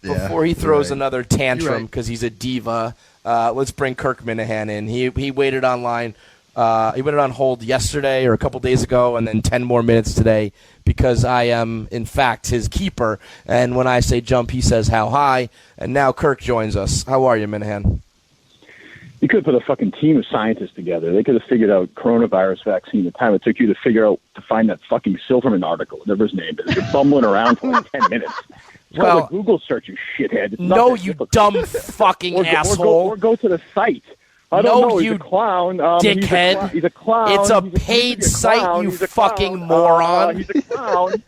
before he throws another tantrum because he's a diva, let's bring Kirk Minihane in. He waited online. He waited on hold yesterday or a couple days ago, and then 10 more minutes today because I am, in fact, his keeper. And when I say jump, he says how high. And now Kirk joins us. How are you, Minihane? You could have put a fucking team of scientists together. They could have figured out coronavirus vaccine. The time it took you to find that fucking Silverman article, whatever his name is. You're bumbling around for like 10 minutes. It's called a Google search, you shithead. It's no, you dumb fucking asshole. Or go to the site. I don't know. He's a clown. Dickhead. He's a clown. It's a paid site, you fucking moron. He's a clown.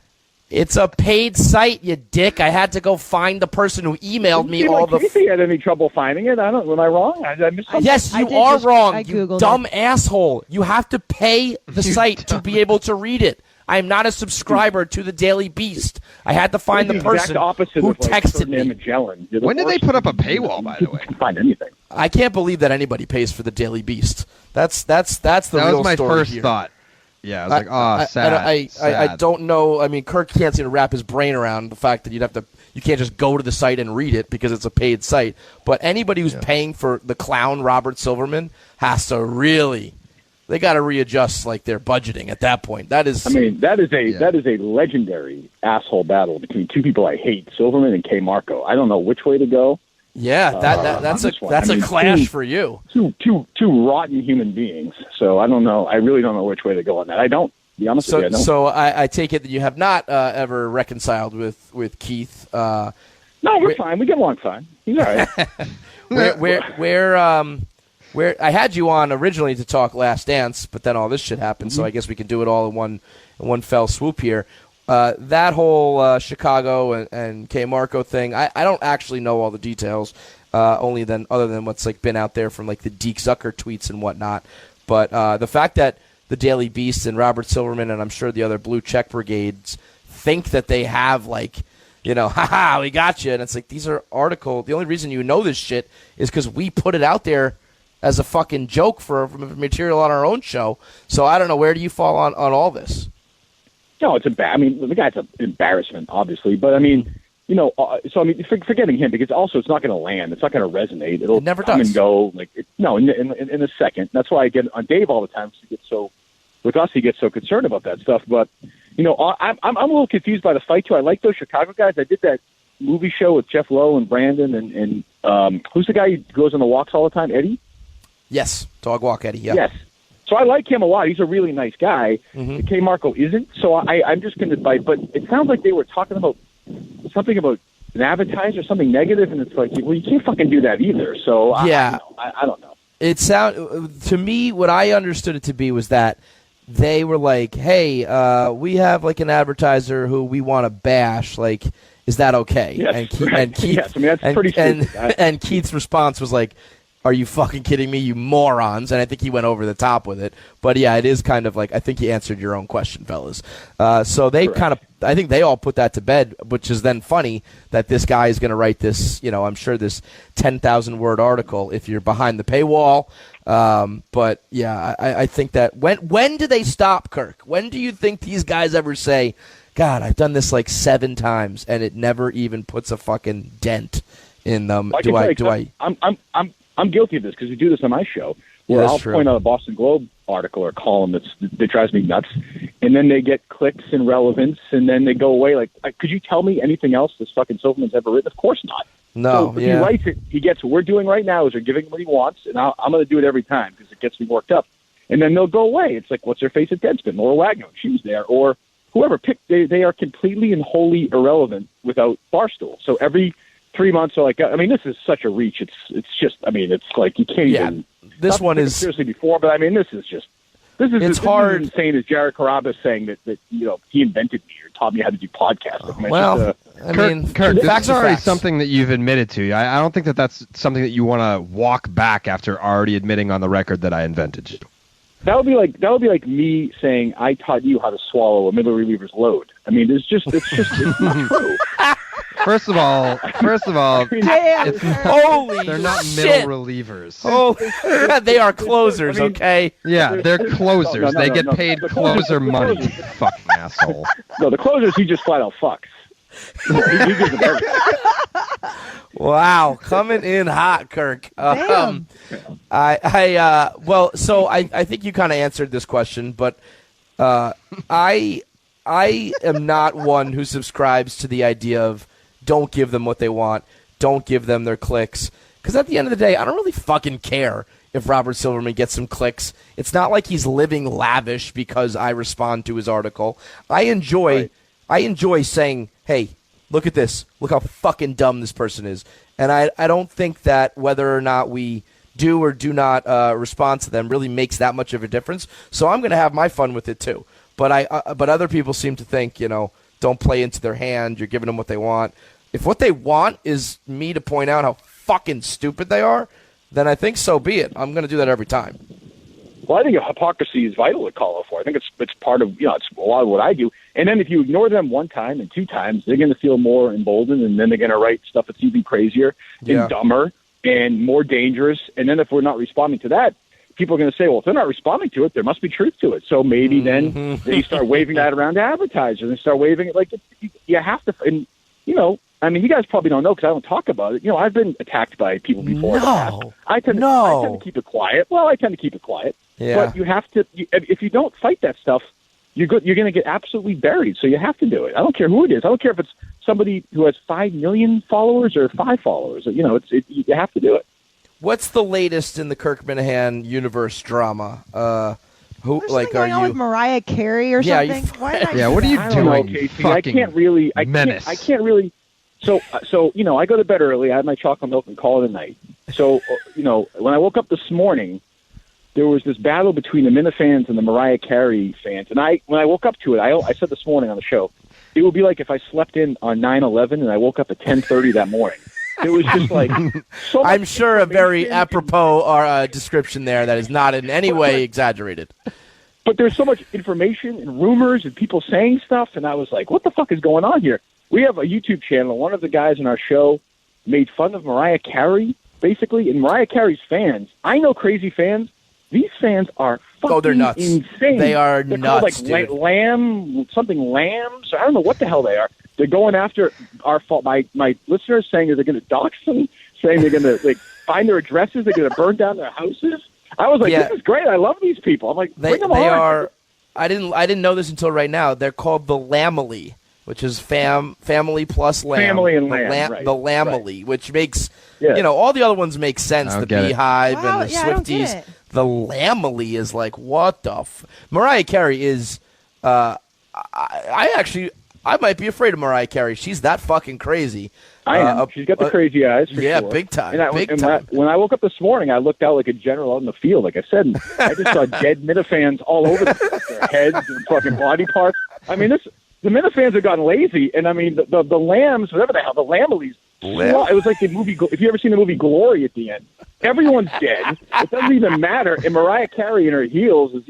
It's a paid site, you dick. I had to go find the person who emailed me all the... Casey had any trouble finding it? Am I wrong? I missed something. Yes, you are wrong, you dumb asshole. You have to pay the site to be able to read it. I am not a subscriber to the Daily Beast. I had to find the person who texted me. Magellan. When did they put up a paywall, by the way? You can find anything. I can't believe that anybody pays for the Daily Beast. That's the real story. That was my first here. thought. Yeah, I was sad. I don't know. I mean, Kirk can't seem to wrap his brain around the fact that you can't just go to the site and read it because it's a paid site. But anybody who's paying for the clown Robert Silverman has to really... They got to readjust like their budgeting at that point. That is a legendary asshole battle between two people I hate, Silverman and KMarko. I don't know which way to go. Yeah, that's a clash for you. Two rotten human beings. So I don't know. I really don't know which way to go on that. I don't. To be honest with you, I don't. So I take it that you have not ever reconciled with Keith. No, we're fine. We get along fine. He's all right. Where I had you on originally to talk Last Dance, but then all this shit happened, so I guess we can do it all in one fell swoop here. That whole Chicago and KMarko thing, I don't actually know all the details, other than what's been out there from the Deke Zucker tweets and whatnot. But the fact that the Daily Beast and Robert Silverman and I'm sure the other blue check brigades think that they have haha, we got you, and it's these are articles. The only reason you know this shit is because we put it out there as a fucking joke for material on our own show. So I don't know, where do you fall on all this? No, it's the guy's an embarrassment, obviously. But forgetting him because also it's not going to land. It's not going to resonate. It'll never come does. And go. In a second. That's why I get on Dave all the time. He gets so concerned about that stuff. But I'm a little confused by the fight too. I like those Chicago guys. I did that movie show with Jeff Lowe and Brandon and who's the guy who goes on the walks all the time? Eddie. Yes, Dog Walk Eddie, yeah. Yes. So I like him a lot. He's a really nice guy. Mm-hmm. KMarko isn't, so I'm just going to bite. But it sounds like they were talking about something about an advertiser, something negative, and it's well, you can't fucking do that either. So yeah. I don't know. To me, what I understood it to be was that they were like, hey, we have an advertiser who we want to bash, is that okay? Yes, and Keith, yes, that's pretty stupid. And Keith's response was are you fucking kidding me, you morons? And I think he went over the top with it. But, yeah, it is kind of I think you answered your own question, fellas. So they I think they all put that to bed, which is then funny that this guy is going to write this, I'm sure this 10,000-word article if you're behind the paywall. But, yeah, I think that when do they stop, Kirk? When do you think these guys ever say, God, I've done this 7 times, and it never even puts a fucking dent in them? I'm guilty of this because we do this on my show where I'll point out a Boston Globe article or column that drives me nuts, and then they get clicks and relevance, and then they go away. Could you tell me anything else this fucking Silverman's ever written? Of course not. No, so if he writes it, he gets what we're doing right now is we're giving him what he wants, and I'm going to do it every time because it gets me worked up. And then they'll go away. It's what's her face at Deadspin? Laura Wagner, she was there, or whoever picked. They are completely and wholly irrelevant without Barstool. So every 3 months, this is such a reach. It's just, it's you can't even. This one is seriously before, but this is it's hard. As insane as Jared Carrabba saying that he invented me or taught me how to do podcasting. Kirk, this is already something that you've admitted to. I don't think that's something that you want to walk back after already admitting on the record that I invented you. That would be like me saying I taught you how to swallow a middle reliever's load. It's not true. First of all, holy they're not shit. middle relievers. Oh, they are closers, okay? Yeah, they're closers. They get paid closer money, you fucking asshole. No, the closers, he just flat out fucks. He gives them everything. Wow, coming in hot, Kirk. Damn. I think you kind of answered this question, but I am not one who subscribes to the idea of don't give them what they want, don't give them their clicks, because at the end of the day, I don't really fucking care if Robert Silverman gets some clicks. It's not like he's living lavish because I respond to his article. I enjoy saying, hey, look at this. Look how fucking dumb this person is. And I don't think that whether or not we do or do not respond to them really makes that much of a difference. So I'm going to have my fun with it too. But but other people seem to think, don't play into their hand. You're giving them what they want. If what they want is me to point out how fucking stupid they are, then I think so be it. I'm going to do that every time. Well, I think hypocrisy is vital to call out for. I think it's part of, it's a lot of what I do. And then if you ignore them one time and two times, they're going to feel more emboldened, and then they're going to write stuff that's even crazier and dumber and more dangerous. And then if we're not responding to that, people are going to say, well, if they're not responding to it, there must be truth to it. So maybe then they start waving that around to advertisers and start waving it like you have to. And, you guys probably don't know because I don't talk about it. I've been attacked by people before. No. I tend to keep it quiet. Well, I tend to keep it quiet. Yeah. But you have to. If you don't fight that stuff, you're going to get absolutely buried. So you have to do it. I don't care who it is. I don't care if it's somebody who has 5 million followers or 5 followers. You have to do it. What's the latest in the Kirk Minihane universe drama? What's going on with Mariah Carey or something? What are you doing? Casey. I can't really. I can't really. So I go to bed early. I had my chocolate milk and call it a night. So when I woke up this morning, there was this battle between the Minifans and the Mariah Carey fans. And when I woke up to it, I said this morning on the show, it would be like if I slept in on 9/11 and I woke up at 10:30 that morning. It was just like so I'm sure a very apropos description there that is not in any way exaggerated. But there's so much information and rumors and people saying stuff, and I was like, what the fuck is going on here? We have a YouTube channel. One of the guys in our show made fun of Mariah Carey, basically, and Mariah Carey's fans. I know crazy fans. These fans are fucking they're nuts. Insane. They are They're nuts, called, like dude. lambs. I don't know what the hell they are. They're going after our fault. My listeners saying that they're going to dox them, saying they're going to find their addresses. They're going to burn down their houses. I was like, this is great. I love these people. I'm like, bring them on. They are. I didn't know this until right now. They're called the Lamely, which is family plus lamb. Family and lamb. Right. The Lamely, which makes all the other ones make sense. The Beehive and the Swifties. The Lamely is like, what the Mariah Carey is. I might be afraid of Mariah Carey. She's that fucking crazy. I am. She's got the crazy eyes, for sure. Big time. When I woke up this morning, I looked out like a general out in the field, like I said, and I just saw dead Minifans all over their heads and fucking body parts. I mean, the Minifans have gotten lazy, and I mean, the lambs, whatever the hell, the Lameleys, it was like the movie, if you ever seen the movie Glory at the end, everyone's dead. It doesn't even matter. And Mariah Carey in her heels is,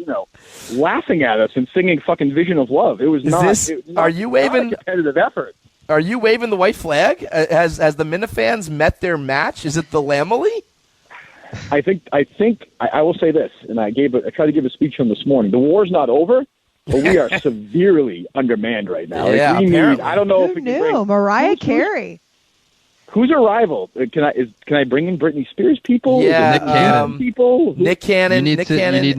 laughing at us and singing fucking Vision of Love. It was not are you waving a competitive effort. Are you waving the white flag? Has the Minifans met their match? Is it the Lamely? I think I will say this, and I tried to give a speech on this morning. The war's not over, but we are severely undermanned right now. Yeah, apparently. I don't know if Who we can bring Mariah Carey. Who's a rival? Can I bring in Britney Spears people? Yeah, Nick Cannon. People. Nick Cannon. You need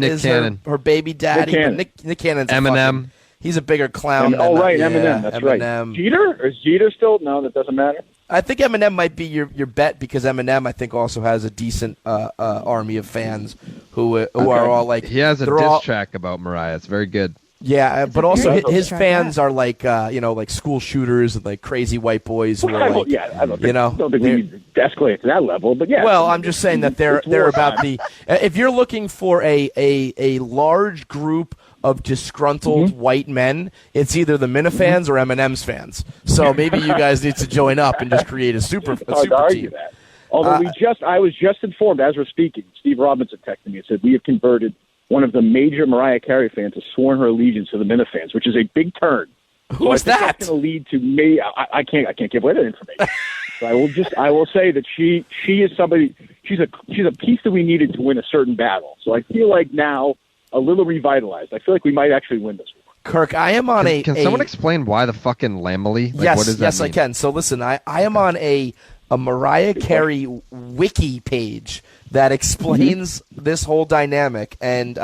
is Cannon. Her baby daddy. Nick Cannon's Eminem. He's a bigger clown. Eminem. That's Eminem. Right. Jeter? Or is Jeter still? No, that doesn't matter. I think Eminem might be your bet because Eminem, I think, also has a decent army of fans who are all like. He has a diss track about Mariah. It's very good. Yeah, but also his track, fans are like like school shooters and like crazy white boys who are like, I don't think we need to escalate to that level, but yeah. Well, I'm just saying that they're about the. If you're looking for a large group of disgruntled white men, it's either the Minifans or Eminem's fans. So maybe you guys need to join up and just create a super team. That. Although I was just informed as we're speaking. Steve Robinson texted me and said we have converted one of the major Mariah Carey fans has sworn her allegiance to the Minifans, which is a big turn. Who is that? That's going to lead to me. I can't give away that information. So I will say that she is somebody. She's a piece that we needed to win a certain battle. So I feel like now a little revitalized. I feel like we might actually win this one. Kirk, I am on Can someone explain why the fucking Lamely? Yes, what does that mean? I can. So listen, I am on a a Mariah Carey wiki page that explains this whole dynamic, and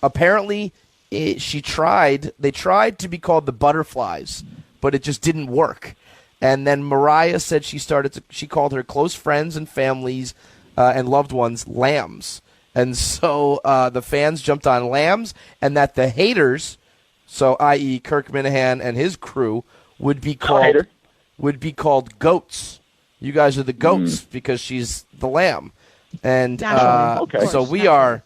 apparently they tried to be called the Butterflies, but it just didn't work. And then Mariah said she called her close friends and families and loved ones lambs. And so the fans jumped on lambs, and that the haters, so i.e. Kirk Minihane and his crew, would be called goats. You guys are the goats because she's the lamb. And so we are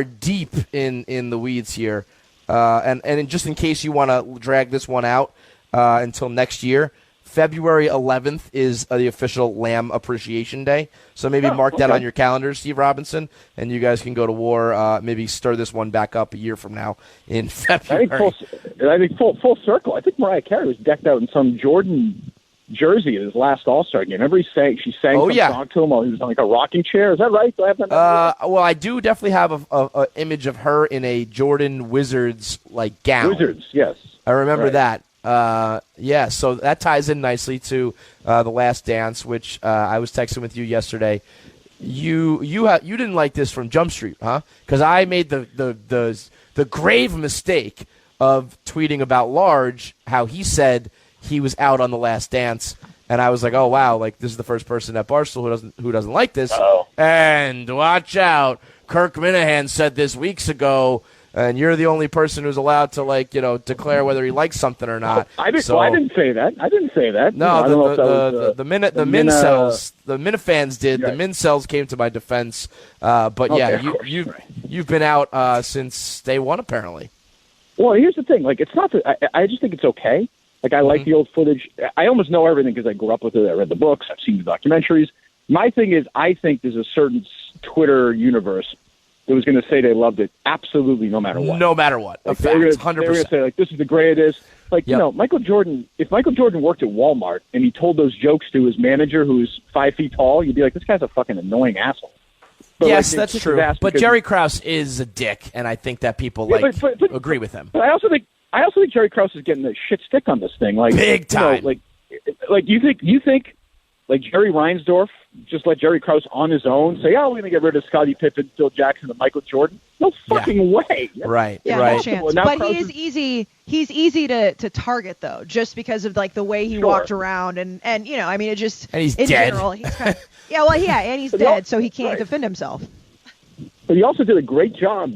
deep in the weeds here. And just in case you want to drag this one out until next year, February 11th is the official Lamb Appreciation Day. So maybe mark that on your calendar, Steve Robinson, and you guys can go to war, maybe stir this one back up a year from now in February. I think full circle. I think Mariah Carey was decked out in some Jordan jersey at his last All-Star game. Remember she sang some song to him while he was on like a rocking chair. Is that right? Do I have that? Well, I do definitely have a image of her in a Jordan Wizards like gown. Wizards, yes. I remember that. So that ties in nicely to The Last Dance, which I was texting with you yesterday. You didn't like this from Jump Street, huh? Because I made the grave mistake of tweeting about Large, how he said he was out on The Last Dance, and I was like, oh wow, like this is the first person at Barstool who doesn't like this. Uh-oh. And watch out, Kirk Minihane said this weeks ago. And you're the only person who's allowed to, declare whether he likes something or not. I didn't say that. No, the Minifans did. Right. The Mincels came to my defense. But you've been out since day one, apparently. Well, here's the thing. Like, it's not that I just think it's okay. Like, I like the old footage. I almost know everything because I grew up with it. I read the books. I've seen the documentaries. My thing is, I think there's a certain Twitter universe that was going to say they loved it absolutely no matter what. No matter what. Like, a fact, 100%. They were going to say, like, this is the greatest. Like, Michael Jordan, if Michael Jordan worked at Walmart and he told those jokes to his manager who's 5 feet tall, you'd be like, this guy's a fucking annoying asshole. But yes, that's true. But Jerry Krause is a dick, and I think that people agree with him. But I also think Jerry Krause is getting the shit stick on this thing. Like, big time. You think like Jerry Reinsdorf just let Jerry Krause on his own say, we're going to get rid of Scottie Pippen, Phil Jackson, and Michael Jordan? No fucking way. Right. Yeah, right. No chance. But he is easy. He's easy to target though, just because of like the way he walked around and it just and he's in dead. general, he's kind of, and he's dead, so he can't defend himself. But he also did a great job.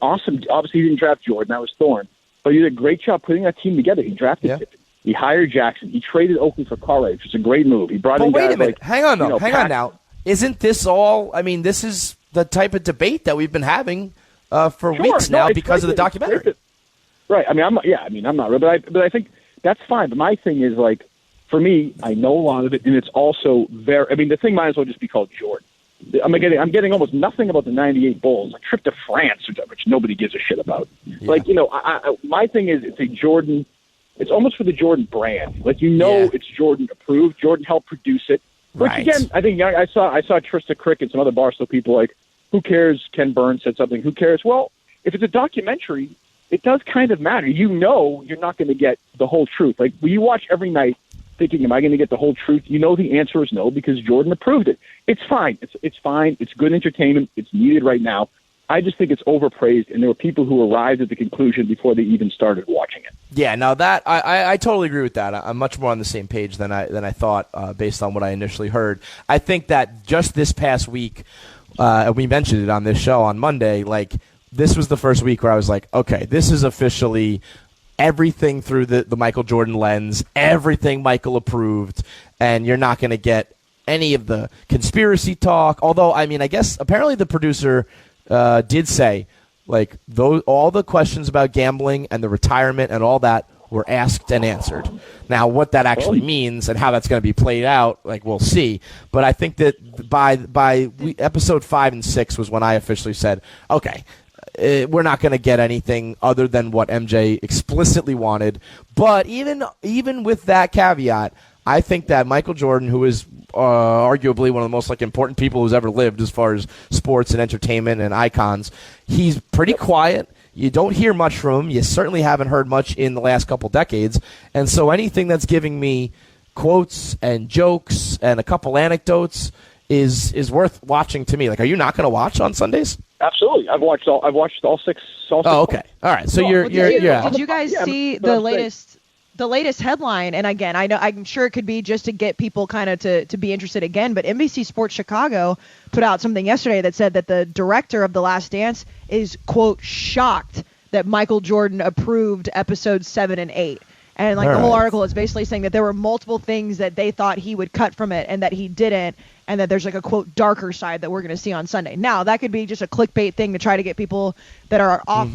Awesome. Obviously, he didn't draft Jordan. That was Thorne. But he did a great job putting that team together. He drafted Pippen. He hired Jackson. He traded Oakley for Cartwright, which is a great move. He brought in guys wait a minute. Like, hang on now. Isn't this all? I mean, this is the type of debate that we've been having for weeks now because of the documentary. Right. I mean, I'm not. But I think that's fine. But my thing is, like, for me, I know a lot of it, and it's also very. I mean, the thing might as well just be called Jordan. I'm getting almost nothing about the '98 Bulls, a trip to France, which nobody gives a shit about. Yeah. Like, my thing is, it's a Jordan. It's almost for the Jordan brand. Like, it's Jordan approved. Jordan helped produce it. Which, again, I think I saw Trista Crick and some other Barstool people like, who cares? Ken Burns said something. Who cares? Well, if it's a documentary, it does kind of matter. You're not going to get the whole truth. Like, when you watch every night thinking, am I going to get the whole truth? The answer is no, because Jordan approved it. It's fine. It's fine. It's good entertainment. It's needed right now. I just think it's overpraised, and there were people who arrived at the conclusion before they even started watching it. Yeah, now that I totally agree with that. I'm much more on the same page than I thought based on what I initially heard. I think that just this past week, we mentioned it on this show on Monday, like this was the first week where I was like, okay, this is officially everything through the Michael Jordan lens, everything Michael approved, and you're not going to get any of the conspiracy talk. Although, I mean, I guess apparently the producer did say, like, all the questions about gambling and the retirement and all that were asked and answered. Now, what that actually means and how that's going to be played out, like, we'll see. But I think that by episode 5 and 6 was when I officially said, okay, we're not going to get anything other than what MJ explicitly wanted. But even with that caveat, I think that Michael Jordan, who is arguably one of the most important people who's ever lived as far as sports and entertainment and icons, he's pretty quiet. You don't hear much from him. You certainly haven't heard much in the last couple decades. And so anything that's giving me quotes and jokes and a couple anecdotes is worth watching to me. Like, are you not going to watch on Sundays? Absolutely. I've watched all six. Oh, okay. All right. So you're Did you guys see the latest headline? And again, I'm sure it could be just to get people kind of to be interested again, but NBC Sports Chicago put out something yesterday that said that the director of The Last Dance is, quote, shocked that Michael Jordan approved episodes 7 and 8. And like the whole article is basically saying that there were multiple things that they thought he would cut from it and that he didn't, and that there's like a, quote, darker side that we're going to see on Sunday. Now, that could be just a clickbait thing to try to get people that are off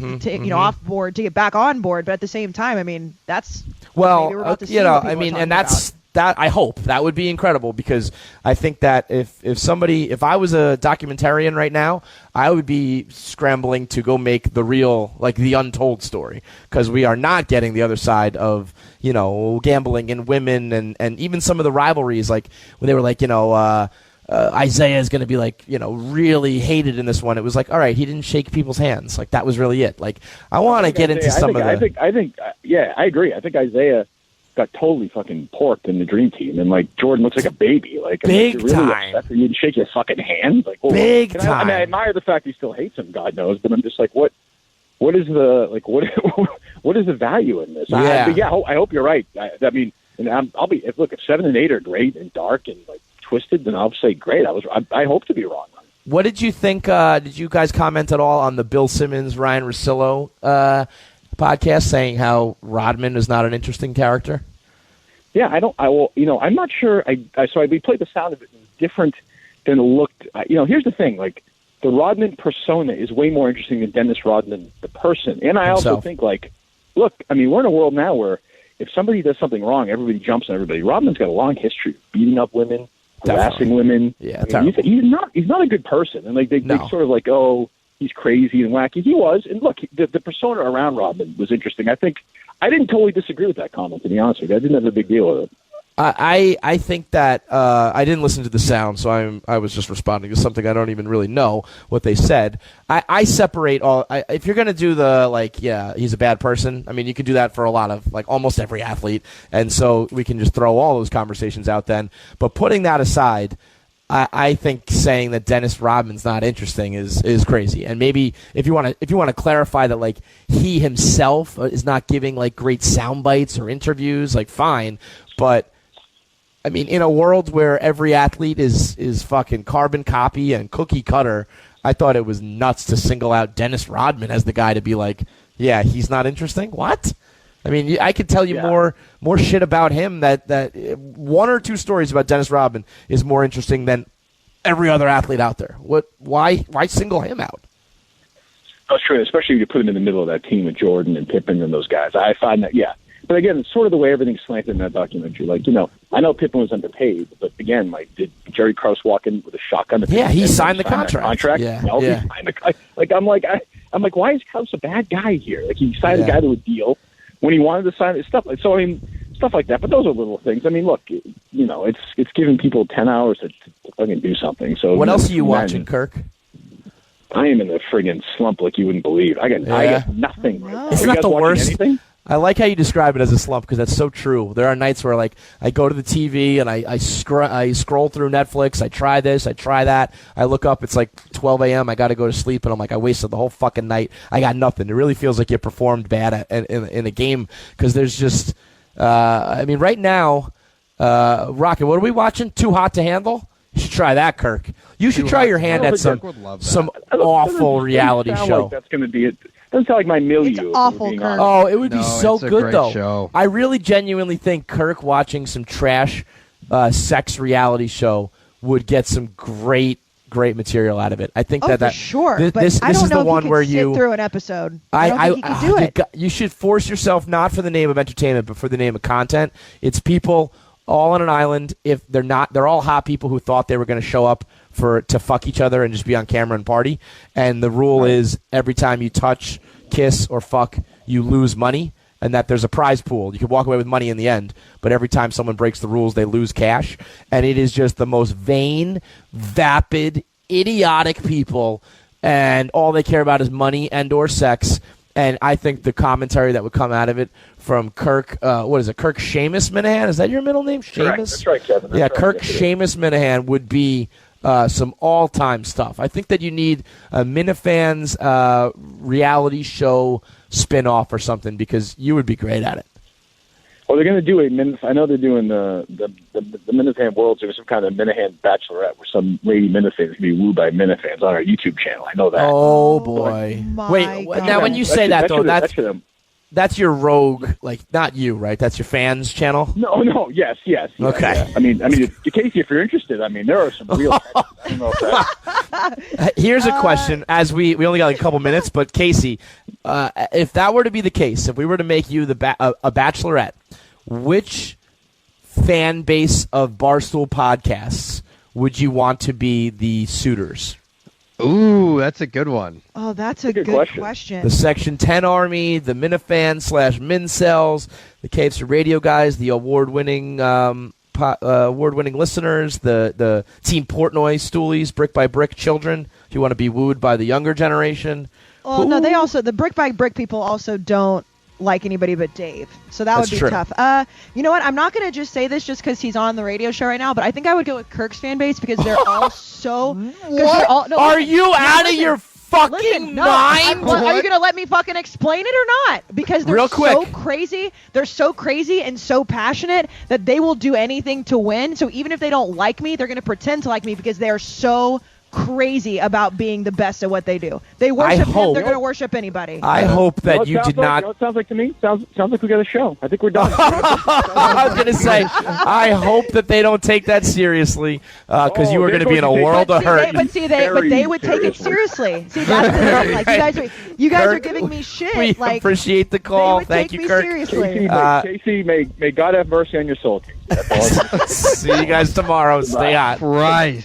off board to get back on board, but at the same time, I mean, that's maybe we're about to see what people are talking about. That I hope that would be incredible, because I think that if I was a documentarian right now, I would be scrambling to go make the real, like, the untold story, because we are not getting the other side of, gambling and women and even some of the rivalries, like when they were like, Isaiah is going to be like, really hated in this one. It was like, all right, he didn't shake people's hands. Like, that was really it. Like, I want to get into some of the. I agree. I think Isaiah got totally fucking porked in the Dream Team, and like Jordan looks like a baby, like big really time. You didn't shake your fucking hand, like big time. I admire the fact he still hates him, God knows, but I'm just like, what is the what is the value in this? Yeah, I hope you're right. I mean, and if 7 and 8 are great and dark and like twisted, then I'll say great. I hope to be wrong. What did you think? Did you guys comment at all on the Bill Simmons, Ryan Russillo podcast, saying how Rodman is not an interesting character? Yeah, I'm not sure. We played the sound of it. It was different than it looked. Here's the thing. Like, the Rodman persona is way more interesting than Dennis Rodman, the person. And I also think, like, look, I mean, we're in a world now where if somebody does something wrong, everybody jumps on everybody. Rodman's got a long history of beating up women, harassing women. Yeah, he's not a good person. And like they sort of like, oh, he's crazy and wacky. He was. And look, the persona around Rodman was interesting. I think I didn't totally disagree with that comment, to be honest with you. I didn't have a big deal with it. I think that I didn't listen to the sound, so I was just responding to something I don't even really know what they said. I separate all. If you're gonna do the like, yeah, he's a bad person. I mean, you can do that for a lot of like almost every athlete, and so we can just throw all those conversations out then. But putting that aside, I think saying that Dennis Rodman's not interesting is crazy. And maybe if you want to clarify that like he himself is not giving like great sound bites or interviews, like fine, but. I mean, in a world where every athlete is fucking carbon copy and cookie cutter, I thought it was nuts to single out Dennis Rodman as the guy to be like, yeah, he's not interesting. What? I mean, I could tell you more shit about him that one or two stories about Dennis Rodman is more interesting than every other athlete out there. Why single him out? That's true, especially if you put him in the middle of that team with Jordan and Pippen and those guys. I find that, yeah. But again, it's sort of the way everything's slanted in that documentary. Like, I know Pippen was underpaid, but again, like, did Jerry Krause walk in with a shotgun? Yeah, he signed the contract. Yeah, no, he signed I'm like, why is Krause a bad guy here? Like, he signed a guy to a deal when he wanted to sign stuff. So I mean, stuff like that. But those are little things. I mean, look, it's giving people 10 hours to fucking do something. So what else are you watching, Kirk? I am in a friggin' slump like you wouldn't believe. I got nothing. No. It's not the worst. Anything? I like how you describe it as a slump because that's so true. There are nights where like I go to the TV and I scroll through Netflix. I try this, I try that. I look up, it's like 12 a.m. I got to go to sleep, and I'm like, I wasted the whole fucking night. I got nothing. It really feels like you performed bad in a game because there's just. I mean, right now, Rocket, what are we watching? Too Hot to Handle? You should try that, Kirk. You should try your hand at some awful reality show. Like that's going to be it. Doesn't sound like my milieu. It's awful, Kirk. Oh, it would be so good, though. Show. I really genuinely think Kirk watching some trash sex reality show would get some great material out of it. I think for sure. But this I don't is know the if one you where could sit through an episode. I don't think you could do it. You should force yourself, not for the name of entertainment, but for the name of content. It's people all on an island. If they're not, they're all hot people who thought they were going to show up to fuck each other and just be on camera and party. And the rule is every time you touch, kiss, or fuck, you lose money, and that there's a prize pool. You can walk away with money in the end, but every time someone breaks the rules, they lose cash. And it is just the most vain, vapid, idiotic people, and all they care about is money and or sex. And I think the commentary that would come out of it from Kirk, Kirk Seamus Minihane? Is that your middle name? Seamus? That's right, Kevin. That's yeah, right. Kirk Seamus Minihane would be some all-time stuff. I think that you need a Minifans reality show spin-off or something because you would be great at it. Well, they're going to do I know they're doing the Minifan Worlds. There's some kind of Minifan Bachelorette where some lady Minifan is going to be wooed by Minifans on our YouTube channel. I know that. Oh boy! Wait, God. now when you say that though, that's your rogue, like not you, right? That's your fans channel. No, yes. Okay. Yeah. I mean, Casey, if you're interested, there are some real. I don't know if Here's a question: as we only got like a couple minutes, but Casey, if that were to be the case, if we were to make you a Bachelorette, which fan base of Barstool podcasts would you want to be the suitors? Ooh, that's a good one. Oh, that's a good question. The Section 10 Army, the Minifan / Mincels, the Caves to Radio guys, the award-winning listeners, the Team Portnoy stoolies, Brick by Brick children. If you want to be wooed by the younger generation. Oh no, the Brick by Brick people also don't like anybody but Dave, so that would be tough. You know what? I'm not going to just say this just because he's on the radio show right now, but I think I would go with Kirk's fan base because they're all so. What? Are you out of your fucking mind? Are you going to let me fucking explain it or not? Because they're so crazy. They're so crazy and so passionate that they will do anything to win. So even if they don't like me, they're going to pretend to like me because they are so crazy about being the best at what they do. They worship him. They're going to worship anybody. I hope that you did not. You know what it sounds like to me? Sounds like we got a show. I think we're done. I was going to say, I hope that they don't take that seriously because you are going to be in a world of hurt. But they would take it seriously. See, that's the thing. Like you guys are giving me shit. We appreciate the call. Thank you, Kirk. Casey, may God have mercy on your soul, Casey. See you guys tomorrow. Stay hot. Right.